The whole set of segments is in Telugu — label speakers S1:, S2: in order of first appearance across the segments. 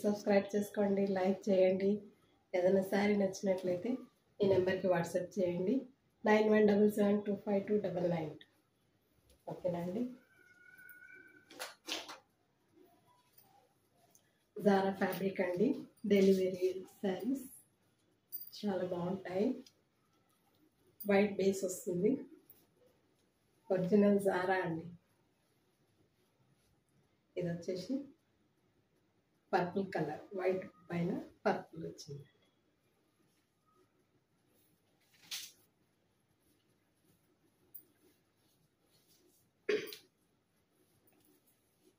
S1: సబ్స్క్రైబ్ చేసుకోండి, లైక్ చేయండి. ఏదైనా శారీ నచ్చినట్లయితే ఈ నెంబర్కి వాట్సాప్ చేయండి 9177252992. ఓకేనా అండి. జారా ఫ్యాబ్రిక్ అండి, డైలీ వేర్ శారీస్ చాలా బాగుంటాయి. వైట్ బేస్ వస్తుంది, ఒరిజినల్ జారా అండి. ఇది వచ్చేసి పర్పుల్ కలర్, వైట్ పైన పర్పుల్ వచ్చింది.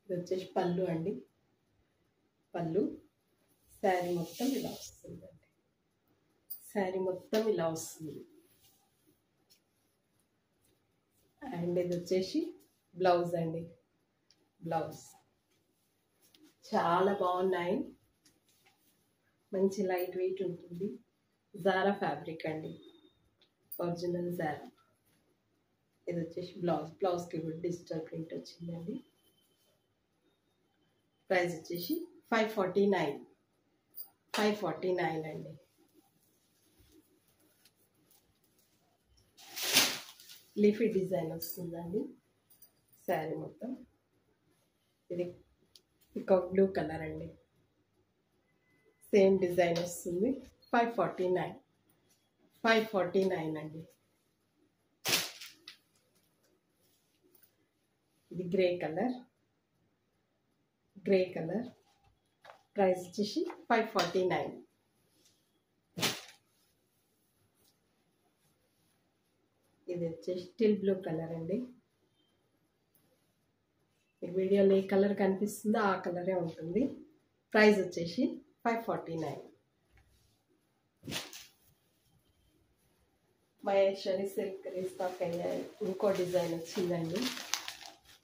S1: ఇది వచ్చేసి పళ్ళు అండి. పళ్ళు శారీ మొత్తం ఇలా వస్తుందండి. శారీ మొత్తం ఇలా వస్తుంది. అండ్ ఇది వచ్చేసి బ్లౌజ్ అండి. బ్లౌజ్ చాలా బాగున్నాయి, మంచి లైట్ వెయిట్ ఉంటుంది. జారా ఫ్యాబ్రిక్ అండి, ఒరిజినల్ జారా. ఇది వచ్చేసి బ్లౌజ్కి కూడా డిజిటల్ ప్రింట్ వచ్చిందండి. ప్రైస్ వచ్చేసి 549 అండి. లీఫీ డిజైన్ వస్తుందండి శారీ మొత్తం. ఇది పికాక్ బ్లూ కలర్ అండి, సేమ్ డిజైన్ వస్తుంది. 549 అండి. ఇది గ్రే కలర్. ప్రైస్ వచ్చేసి 549. ఇది వచ్చేసి టిల్ బ్లూ కలర్ అండి. మీకు వీడియోలో ఏ కలర్ కనిపిస్తుందో ఆ కలరే ఉంటుంది. ప్రైస్ వచ్చేసి 549. మహేశ్వరి సిల్క్ రీస్టాక్ అయ్యాయి. ఇంకో డిజైన్ వచ్చిందండి,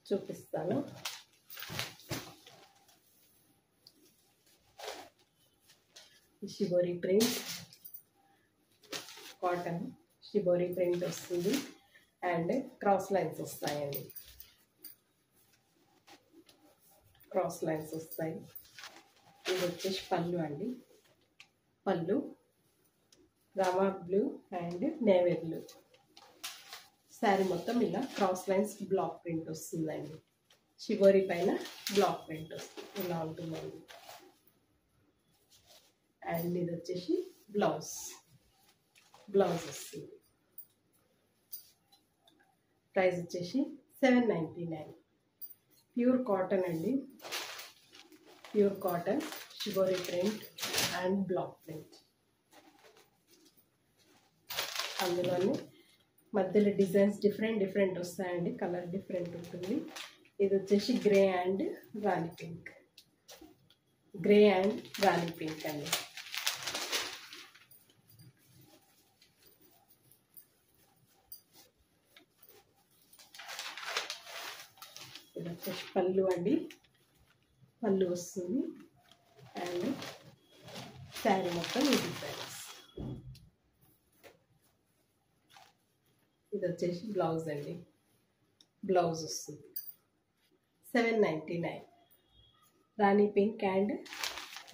S1: చూపిస్తాను. Shibori print, cotton shibori print వస్తుంది. అండ్ క్రాస్ లైన్స్ వస్తాయండి, క్రాస్ లైన్స్ వస్తాయి. ఇది వచ్చేసి పళ్ళు అండి. పళ్ళు Rama blue and navy blue. Sari మొత్తం ఇలా క్రాస్ లైన్స్ బ్లాక్ ప్రింట్ వస్తుందండి. షిబోరి పైన బ్లాక్ ప్రింట్ వస్తుంది, ఇలా ఉంటుందండి. అండ్ ఇది వచ్చేసి బ్లౌజ్ వస్తుంది. ప్రైస్ వచ్చేసి 799. ప్యూర్ కాటన్ అండి, pure cotton shibori print and block print. అందులోనే మధ్యలో డిజైన్స్ డిఫరెంట్ వస్తాయండి, కలర్ డిఫరెంట్ ఉంటుంది. ఇది వచ్చేసి గ్రే అండ్ రాణి పింక్ అండి. ఇది వచ్చేసి పళ్ళు అండి. పళ్ళు వస్తుంది. అండ్ శారీ మొత్తం ఈ డిజైన్స్. ఇది వచ్చేసి బ్లౌజ్ అండి. బ్లౌజ్ వస్తుంది 799. రాణి పింక్ అండ్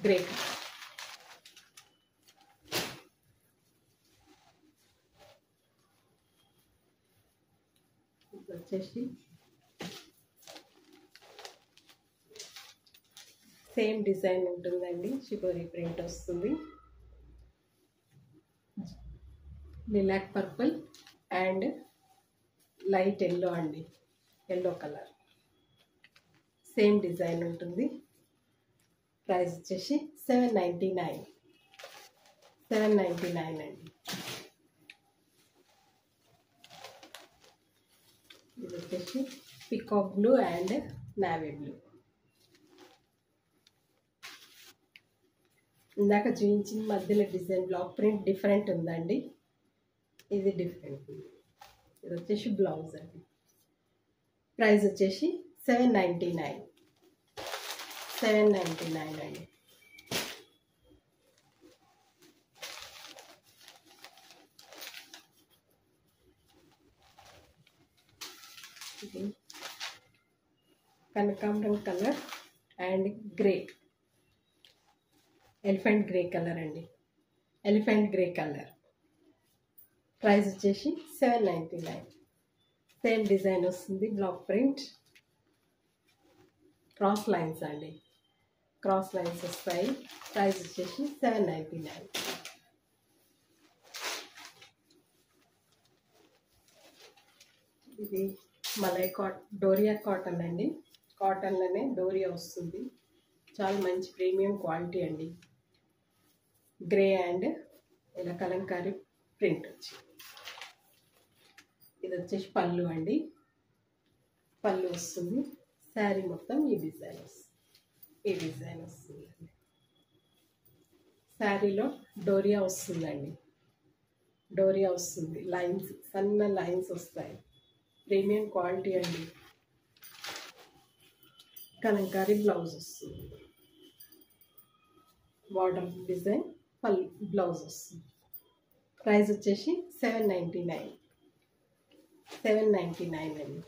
S1: గ్రే కలర్. ఇది వచ్చేసి సేమ్ డిజైన్ ఉంటుందండి, షిబోరి ప్రింట్ వస్తుంది. Lilac purple and light yellow అండి, ఎల్లో కలర్. సేమ్ డిజైన్ ఉంటుంది. ప్రైస్ వచ్చేసి 799 అండి. ఇది వచ్చేసి peacock blue and navy blue. ఇందాక చూపించిన మధ్యలో డిజైన్ బ్లాక్ ప్రింట్ డిఫరెంట్ ఉందండి, ఇది డిఫరెంట్ ఉంది. ఇది వచ్చేసి బ్లౌజ్ అండి. ప్రైస్ వచ్చేసి 799 అండి. కనకాంబరం colour and grey elephant grey colour అండి, ఎలిఫెంట్ గ్రే కలర్. ప్రైస్ వచ్చేసి 799. సేమ్ డిజైన్ వస్తుంది, బ్లాక్ ప్రింట్, క్రాస్ లైన్స్ అండి, క్రాస్ లైన్స్ వస్తాయి. ప్రైస్ వచ్చేసి 799. ఇది మలై డోరియా కాటన్ అండి, కాటన్లోనే డోరియా వస్తుంది. చాలా మంచి ప్రీమియం క్వాలిటీ అండి. గ్రే అండ్ ఇలా కలంకారీ ప్రింట్ వచ్చి, ఇది వచ్చేసి పళ్ళు అండి, పళ్ళు వస్తుంది. శారీ మొత్తం ఈ డిజైన్ వస్తుంది, ఈ డిజైన్ వస్తుంది అండి. శారీలో డోరియా వస్తుందండి, డోరియా వస్తుంది, లైన్స్, సన్న లైన్స్ వస్తాయి. ప్రీమియం క్వాలిటీ అండి. కలంకారీ బ్లౌజ్ వస్తుంది, బార్డర్ డిజైన్, పళ్ళు, బ్లౌజ్ వస్తుంది. ప్రైస్ వచ్చేసి 799. 799 అండి.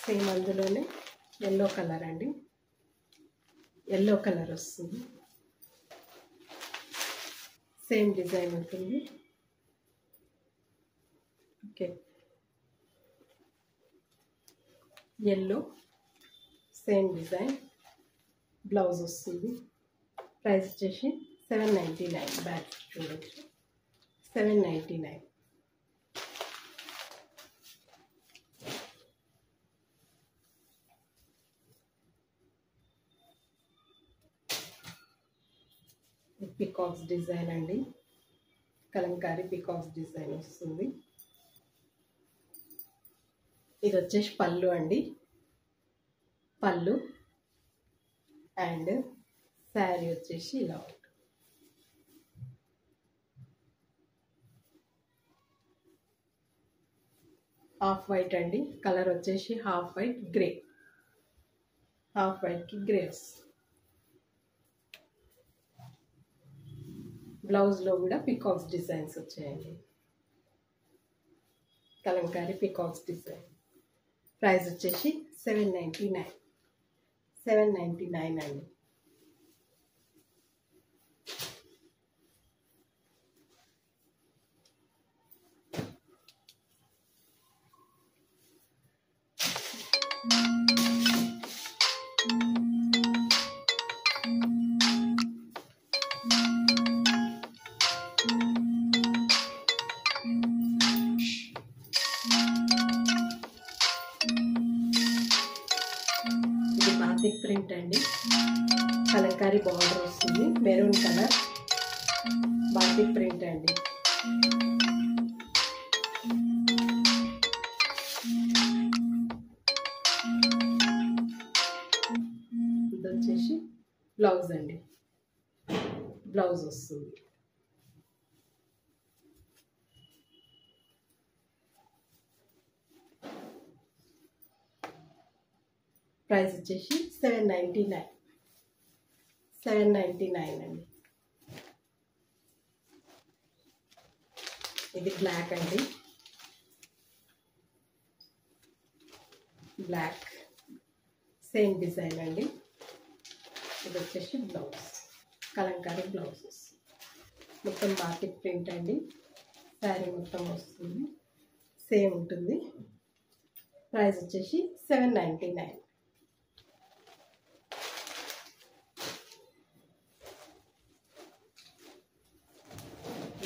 S1: సేమ్ అందులోనే ఎల్లో కలర్ అండి, ఎల్లో కలర్ వస్తుంది. సేమ్ డిజైన్ ఉంటుంది. Okay, yellow same design, blouse వస్తుంది. ప్రైస్ వచ్చేసి 799. బ్యాక్ చూడొచ్చు, 799. పికాక్స్ డిజైన్ అండి, కలంకారీ పికాక్స్ డిజైన్ వస్తుంది. ఇది వచ్చేసి పళ్ళు అండి, పళ్ళు అండ్ శారీ వచ్చేసి ఇలా ఉంటుంది. హాఫ్ వైట్ అండి, కలర్ వచ్చేసి హాఫ్ వైట్ గ్రే, హాఫ్ వైట్కి గ్రే వస్తుంది. బ్లౌజ్లో కూడా పికాక్స్ డిజైన్స్ వచ్చాయండి, కలంకారీ పికాక్స్ డిజైన్. ప్రైస్ వచ్చేసి 799. 799 అండి. ఇది బాతిక్ ప్రింట్ అండి, కలంకారీ బార్డర్ వస్తుంది, మెరూన్ కలర్, బాతిక్ ప్రింట్ అండి. ఇది వచ్చేసి బ్లౌజ్ అండి, బ్లౌజ్ వస్తుంది. ప్రైస్ వచ్చేసి 799. 799 అండి. ఇది బ్లాక్ అండి, బ్లాక్ సేమ్ డిజైన్ అండి. ఇది వచ్చేసి బ్లౌజ్, కలంకారీ బ్లౌజ్ మొత్తం బాతిక్ ప్రింట్ అండి. శారీ మొత్తం వస్తుంది, సేమ్ ఉంటుంది. ప్రైస్ వచ్చేసి 799.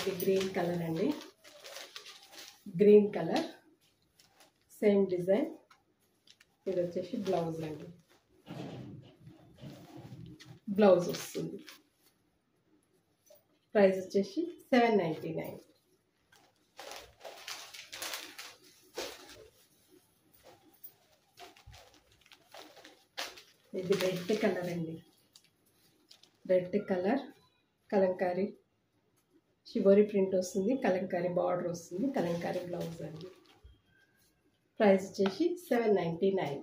S1: ఇది గ్రీన్ కలర్ అండి, గ్రీన్ కలర్ సేమ్ డిజైన్. ఇది వచ్చేసి బ్లౌజ్ అండి, బ్లౌజ్ వస్తుంది. ప్రైస్ వచ్చేసి 799. ఇది రెడ్ కలర్ అండి, red colour Kalamkari shibori print వస్తుంది, కలంకారీ బార్డర్ వస్తుంది, కలంకారీ బ్లౌజ్ అండి. ప్రైస్ వచ్చేసి 799.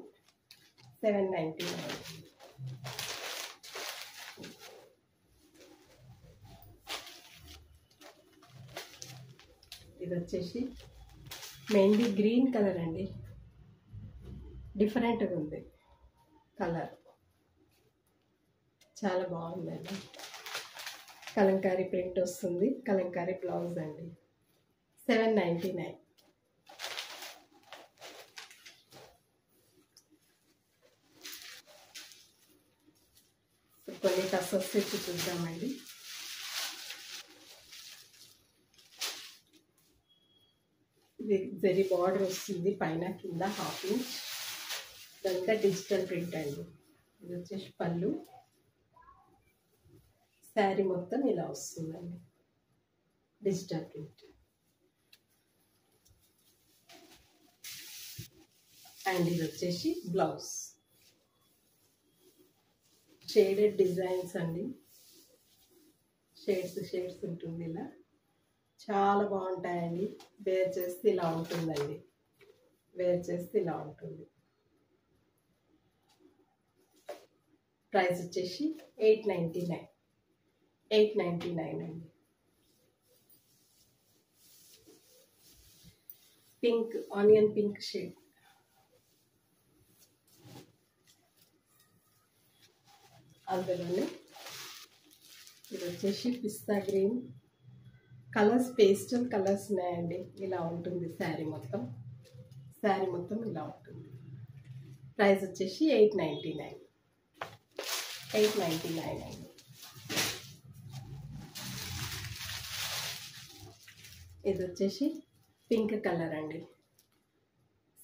S1: 799. ఇది వచ్చేసి మెహందీ గ్రీన్ కలర్ అండి, డిఫరెంట్గా ఉంది కలర్. చాలా బాగుందండి. కలంకారీ ప్రింట్ వస్తుంది. కలంకారీ బ్లౌజ్ అండి. 799. కొన్ని టసర్స్ తెచ్చి చూద్దామండి. ఇది జరీ బార్డర్ వస్తుంది, పైన కింద 1/2 ఇంచ్. ఇదంతా డిజిటల్ ప్రింట్ అండి. ఇది వచ్చేసి పళ్ళు. శారీ మొత్తం ఇలా వస్తుందండి, డిజిటల్ ప్రింట్. అండ్ ఇది వచ్చేసి బ్లౌజ్. షేడెడ్ డిజైన్స్ అండి, షేడ్స్ ఉంటుంది. ఇలా చాలా బాగుంటాయండి. వేర్ చేస్తే ఇలా ఉంటుందండి, వేర్ చేస్తే ఇలా ఉంటుంది. ప్రైస్ వచ్చేసి 899 అండి. Pink, onion pink shade. అందులోనే ఇది వచ్చేసి పిస్తా గ్రీన్. కలర్స్ పేస్టల్ కలర్స్ ఉన్నాయండి. ఇలా ఉంటుంది శారీ మొత్తం. శారీ మొత్తం ఇలా ఉంటుంది. ప్రైస్ వచ్చేసి 899 అండి. ఇది వచ్చేసి పింక్ కలర్ అండి.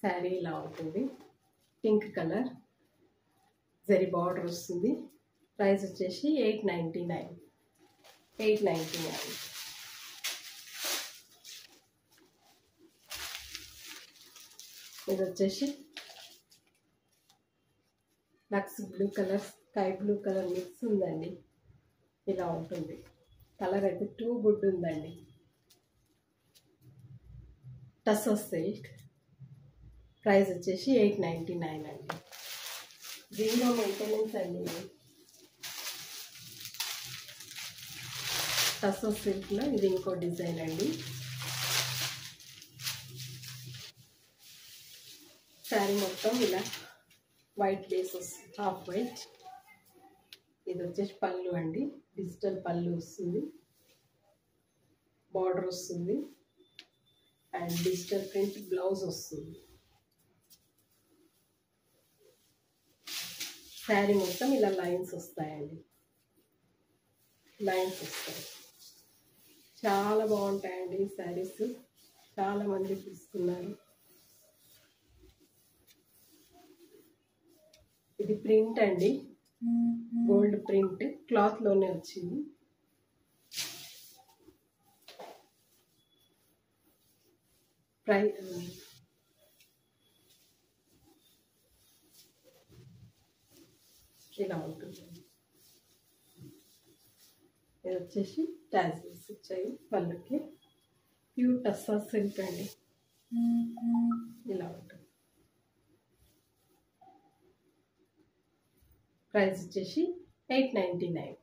S1: శారీ ఇలా ఉంటుంది, పింక్ కలర్. జరీ బార్డర్ వస్తుంది. ప్రైస్ వచ్చేసి 899. ఇది వచ్చేసి లక్స్ blue colour, sky blue colour mix ఉందండి. ఇలా ఉంటుంది. కలర్ అయితే టూ గుడ్ ఉందండి. టసర్ సిల్క్. ప్రైస్ వచ్చేసి 899 అండి. జీరో మెయింటెనెన్స్ అండి. టసర్ సిల్క్లో ఇది ఇంకో డిజైన్ అండి. శారీ మొత్తం ఇలా వైట్ బేస్ వస్తుంది, హాఫ్ వైట్. ఇది వచ్చేసి పళ్ళు అండి. డిజిటల్ పళ్ళు వస్తుంది, బార్డర్ వస్తుంది, అండ్ డిజిటల్ ప్రింట్ బ్లౌజ్ వస్తుంది. శారీ మొత్తం ఇలా లైన్స్ వస్తాయండి, లైన్స్ వస్తాయి. చాలా బాగుంటాయండి ఈ శారీస్. చాలా మంది తీసుకున్నారు. ఇది ప్రింట్ అండి, గోల్డ్ ప్రింట్. క్లాత్లోనే వచ్చింది. ఇలా ఉంటుంది. ఇది వచ్చేసి టాజిల్స్ వచ్చాయి పళ్ళుకి. ప్యూర్ టస్సర్ సిల్క్ అండి. ఇలా ఉంటుంది. ప్రైస్ వచ్చేసి 899.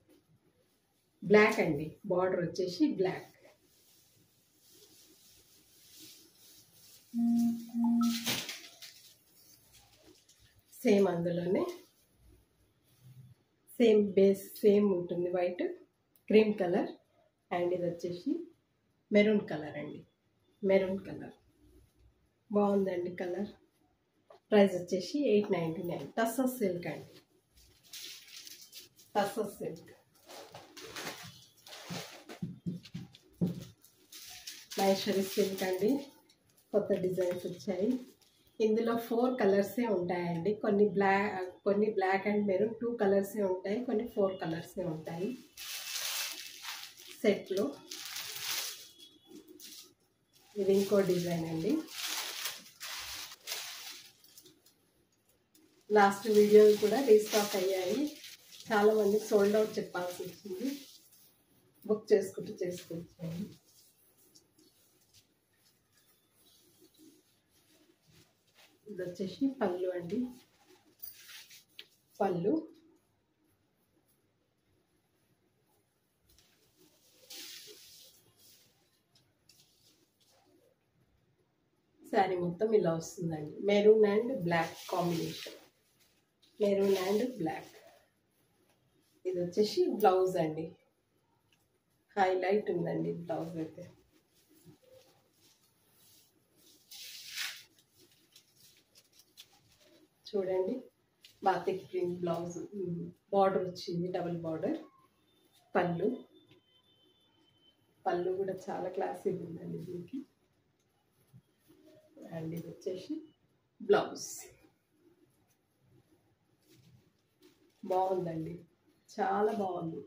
S1: బ్లాక్ అండి, బార్డర్ వచ్చేసి బ్లాక్. సేమ్ అందులోనే సేమ్ బేస్ సేమ్ ఉంటుంది, వైట్ క్రీమ్ కలర్. అండ్ ఇది వచ్చేసి మెరూన్ కలర్ అండి, మెరూన్ కలర్. బాగుందండి కలర్. ప్రైస్ వచ్చేసి 899. టస్సర్ సిల్క్ అండి, టస్సర్ సిల్క్. మహేశ్వరి సిల్క్ అండి. కొత్త డిజైన్స్ వచ్చాయి. ఇందులో 4 కలర్సే ఉంటాయండి. కొన్ని బ్లాక్ అండ్ మెరూన్ 2 కలర్సే ఉంటాయి, కొన్ని 4 కలర్సే ఉంటాయి సెట్లో. ఇది ఇంకో డిజైన్ అండి. లాస్ట్ వీడియో కూడా రీస్టాక్ అయ్యాయి. చాలామంది సోల్డ్ అవుట్ చెప్పాల్సి వచ్చింది. బుక్ చేసుకోవచ్చు. ఇది వచ్చేసి పళ్ళు అండి. పళ్ళు శారీ మొత్తం ఇలా వస్తుందండి. Maroon and black combination, maroon and black. ఇది వచ్చేసి బ్లౌజ్ అండి. హైలైట్ ఉందండి బ్లౌజ్ అయితే. చూడండి బాతిక్ ప్రింట్ బ్లౌజ్, బార్డర్ వచ్చింది, డబుల్ బార్డర్. పళ్ళు కూడా చాలా క్లాసీగా ఉందండి దీనికి. అండ్ ఇది వచ్చేసి బ్లౌజ్. బాగుందండి, చాలా బాగుంది.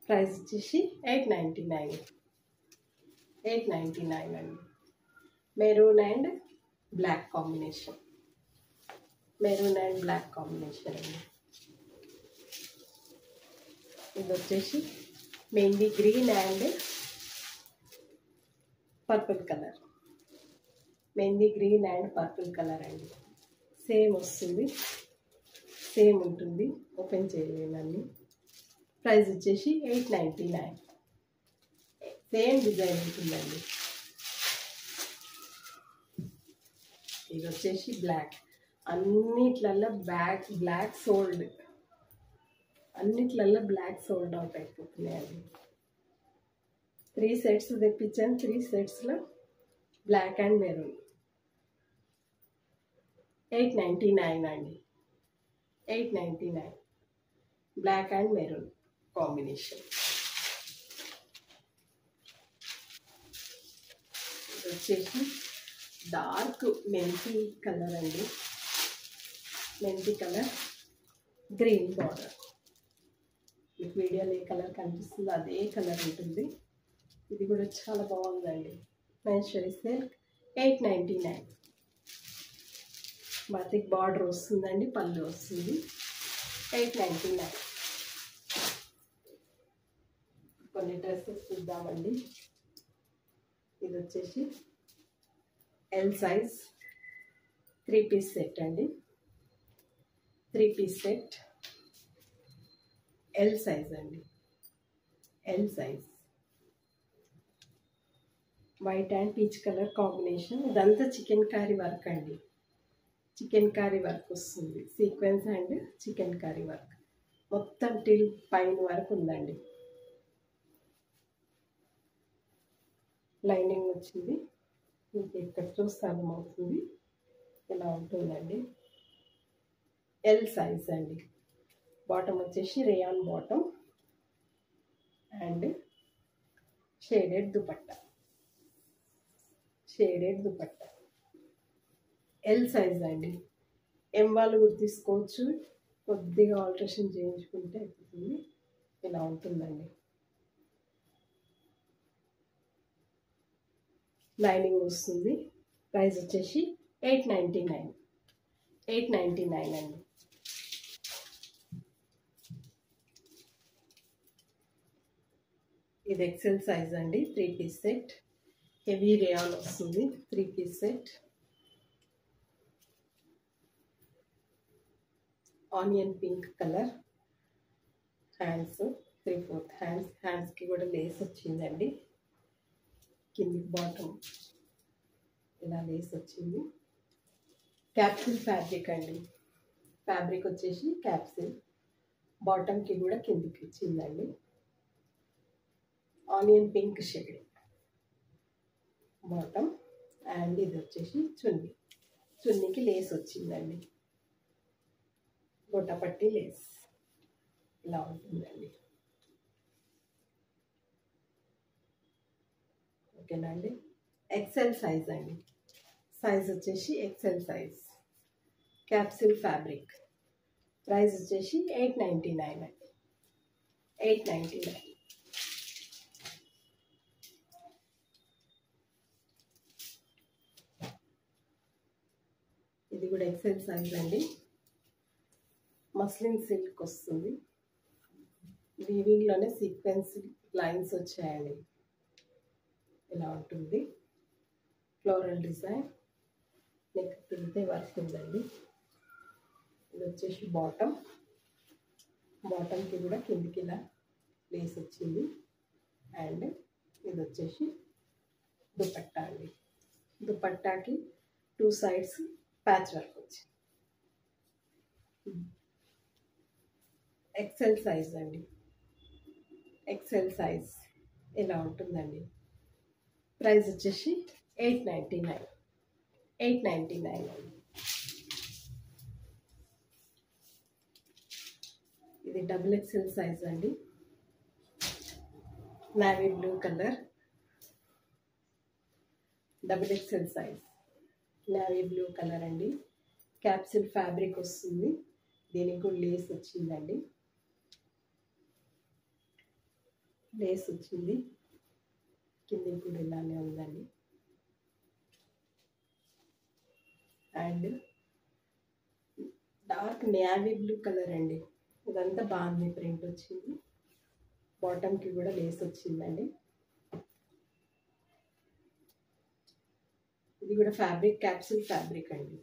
S1: ప్రైస్ వచ్చేసి 899. 899 అండి. Maroon and black combination. Maroon and black combination అండి. ఇది వచ్చేసి mehndi green and purple colour. Mehndi green and purple colour అండి. సేమ్ వస్తుంది, సేమ్ ఉంటుంది. ఓపెన్ చేయలేనండి. ప్రైస్ వచ్చేసి 899. సేమ్ డిజైన్ ఉంటుందండి. ఇది వచ్చేసి బ్లాక్. అన్నిట్లల్లో బ్లాక్ సోల్డ్. అన్నిట్లల్లో బ్లాక్ సోల్డ్ అవుట్ అయిపోతున్నాయండి. 3 సెట్స్ తెప్పించాను. 3 సెట్స్లో బ్లాక్ అండ్ మెరూన్. 899 అండి. 899. Black and maroon combination. ఇది వచ్చేసి డార్క్ మెంతి కలర్ అండి. మెంతి కలర్, గ్రీన్ బార్డర్. మీకు వీడియోలో ఏ కలర్ కనిపిస్తుందో అదే కలర్ ఉంటుంది. ఇది కూడా చాలా బాగుందండి. మహేశ్వరి సిల్క్. 899. బాతిక్ బార్డర్ వస్తుందండి, పళ్ళు వస్తుంది. 899. కొన్ని డ్రెస్సెస్ చూద్దామండి. ఇది వచ్చేసి ఎల్ సైజ్ 3 పీస్ సెట్ అండి. 3 పీస్ సెట్ ఎల్ సైజ్ అండి. L size. White and peach colour combination. ఇదంతా చికెన్ కారీ వర్క్ అండి. చికెన్ కారీ వర్క్ వస్తుంది. Sequence and chikankari work మొత్తం టిల్ పైన వరకు ఉందండి. లైనింగ్ వచ్చింది. మీకు ఇక్కడ చూస్తే అర్థమవుతుంది. ఇలా ఉంటుందండి. ఎల్ సైజ్ అండి. బాటమ్ వచ్చేసి rayon bottom and shaded dupatta. Shaded dupatta. L size అండి. ఎం వాళ్ళు కూడా తీసుకోవచ్చు. కొద్దిగా ఆల్టరేషన్ చేయించుకుంటే అయిపోతుంది. ఇలా ఉంటుందండి. లైనింగ్ వస్తుంది. ప్రైస్ వచ్చేసి 899. 899 అండి. ఇది ఎక్సెల్ సైజ్ అండి. 3 పీస్ సెట్. హెవీ రేయాన్ వస్తుంది. 3 piece set. Onion pink colour. Hands 3/4 hands. హ్యాండ్స్కి కూడా లేస్ వచ్చిందండి. కిందికి బాటమ్ ఇలా లేస్ వచ్చింది. క్యాప్సిల్ ఫ్యాబ్రిక్ అండి. ఫ్యాబ్రిక్ వచ్చేసి క్యాప్సిల్. బాటమ్కి కూడా కిందికి వచ్చిందండి. Onion pink shade bottom. And ఇది వచ్చేసి చున్నీ. చున్నీకి లేస్ వచ్చిందండి. గొట్టపట్టి లేస్. ఇలా ఉంటుందండి. ఓకేనా అండి. ఎక్సెల్ సైజ్ అండి. సైజ్ వచ్చేసి XL size. Capsule fabric. Price వచ్చేసి 899 అండి. 899. ఇది కూడా ఎక్సెల్ సైజ్ అండి. మస్లిన్ సిల్క్ వస్తుంది. వీవింగ్లోనే సీక్వెన్స్ లైన్స్ వచ్చాయండి. ఇలా ఉంటుంది. Floral design. నెక్ తిరిగితే వర్క్ ఉందండి. ఇది వచ్చేసి బాటమ్. బాటమ్కి కూడా కిందికి ఇలా లేస్ వచ్చింది. అండ్ ఇది వచ్చేసి దుపట్టా అండి. దుపట్టాకి 2 సైడ్స్ ప్యాచ్ వర్క్ వచ్చింది. ఎక్సెల్ సైజ్ అండి. ఎక్సెల్ సైజ్ ఇలా ఉంటుందండి. ప్రైస్ వచ్చేసి 899. 899 అండి. ఇది డబుల్ ఎక్సెల్ సైజ్ అండి. Navy blue colour, double XL size, navy blue colour అండి. క్యాప్సిల్ ఫ్యాబ్రిక్ వస్తుంది. దీనికి కూడా లేస్ వచ్చిందండి. లేస్ వచ్చింది. కింద కూడా ఇలానే ఉందండి. And dark navy blue colour అండి. ఇదంతా బాగుంది. ప్రింట్ వచ్చింది. బాటమ్కి కూడా లేస్ వచ్చిందండి. ఇది కూడా ఫ్యాబ్రిక్ క్యాప్సిల్ ఫ్యాబ్రిక్ అండి.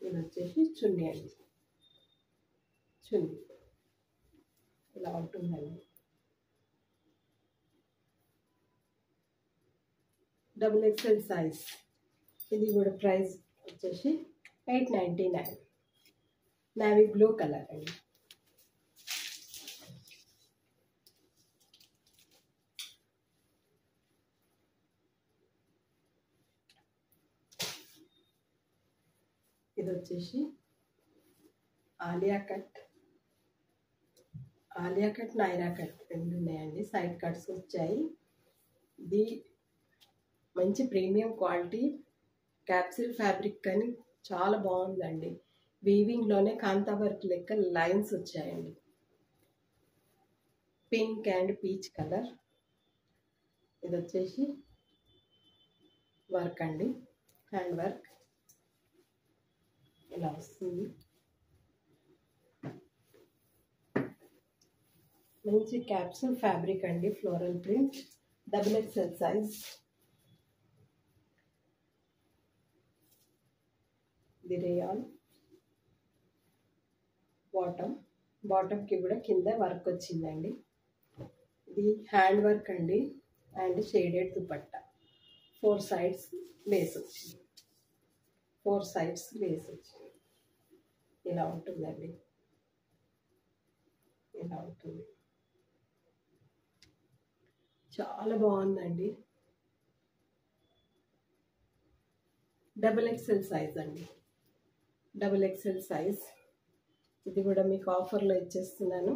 S1: ఇది వచ్చేసి చున్నీ అండి. చున్నీ ఇలా ఉంటుందండి. Double XL size. ఇది కూడా ప్రైస్ వచ్చేసి 899. నావీ బ్లూ కలర్ అండి. ఇది వచ్చేసి ఆలియా కట్, నైరా కట్ రెండు ఉన్నాయండి. సైడ్ కట్స్ వచ్చాయి. ఇది మంచి ప్రీమియం క్వాలిటీ క్యాప్సిల్ ఫ్యాబ్రిక్ అని చాలా బాగుందండి. వీవింగ్లోనే కాంతా వర్క్ లెక్క లైన్స్ వచ్చాయండి. Pink and peach colour. ఇది వచ్చేసి వర్క్ అండి, హ్యాండ్ వర్క్ ఇలా వస్తుంది. మంచి క్యాప్సిల్ ఫ్యాబ్రిక్ అండి. Floral print, double XL size. ఇది రేయాన్. బాటమ్కి కూడా కింద వర్క్ వచ్చిందండి. ఇది హ్యాండ్ వర్క్ అండి and shaded dupatta. 4 sides lace వచ్చింది. 4 సైడ్స్ లేస్ వచ్చింది. ఇలా ఉంటుందండి. ఇలా ఉంటుంది. చాలా బాగుందండి. డబుల్ ఎక్సెల్ సైజ్ అండి. Double XL size. ఇది కూడా మీకు ఆఫర్లో ఇచ్చేస్తున్నాను.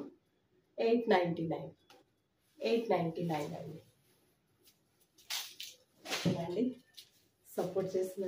S1: 899. 899 అండి. ఓకేనండి. సపోర్ట్ చేసిన